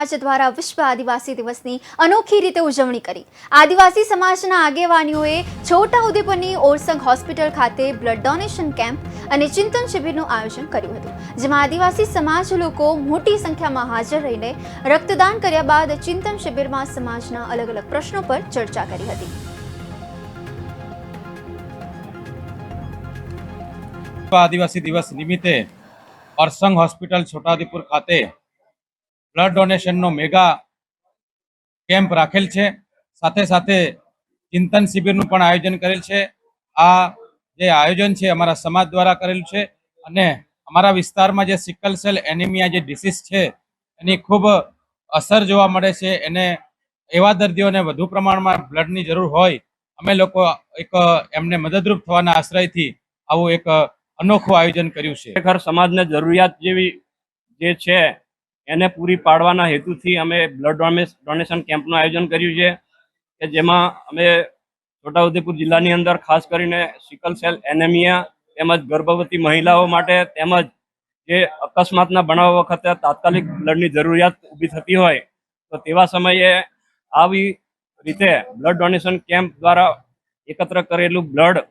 સમાજ દ્વારા વિશ્વ આદિવાસી દિવસની અનોખી રીતે ઉજવણી કરી। આદિવાસી સમાજના આગેવાનીઓએ છોટાઉદેપુરની ઓરસંગ હોસ્પિટલ ખાતે બ્લડ ડોનેશન કેમ્પ અને ચિંતન શિબિરનું આયોજન કર્યું હતું, જેમાં આદિવાસી સમાજ લોકો મોટી સંખ્યામાં હાજર રહીને રક્તદાન કર્યા બાદ ચિંતન શિબિરમાં સમાજના અલગ અલગ પ્રશ્નો પર ચર્ચા કરી હતી। आदिवासी दिवस निमित्ते ओरसंग होस्पिटल छोटाउदेपुर खाते ब्लड डोनेशन नो मेगा केम्प राखेल छे। साथे साथे चिंतन शिबिर नु पण आयोजन करेल छे। आ जे आयोजन छे अमारा समाज द्वारा करेल छे अने अमारा विस्तारमां जे सिकल सेल एनीमिया जे डिसीज छे एनी खूब असर जोवा मळे छे। एने एवा दर्दीओने वधु प्रमाणमां ब्लडनी जरूर होय, अमे लोको एक एमने मददरूप थवाना आश्रयथी आवुं एक अनोखું આયોજન કર્યું છે। ખરેખર સમાજને જરૂરિયાત જેવી જે છે એને પૂરી પાડવાના હેતુથી અમે બ્લડ ડોનેશન કેમ્પનું આયોજન કર્યું છે કે જેમાં અમે છોટાઉદેપુર જિલ્લાની અંદર ખાસ કરીને સિકલ સેલ એનેમિયા તેમજ ગર્ભવતી મહિલાઓ માટે તેમજ જે અકસ્માતના બનાવ વખતે તાત્કાલિક બ્લડની જરૂરિયાત ઊભી થતી હોય તો તેવા સમયે આવી રીતે બ્લડ ડોનેશન કેમ્પ દ્વારા એકત્ર કરેલું બ્લડ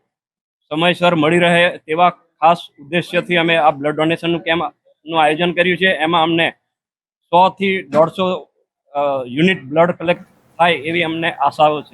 સમયસર મળી રહે તેવા ખાસ ઉદ્દેશ્યથી અમે આ બ્લડ ડોનેશનનું કેમ્પનું આયોજન કર્યું છે। એમાં અમને 100 થી 150 યુનિટ બ્લડ કલેક્ટ થાય એવી અમને આશાઓ છે।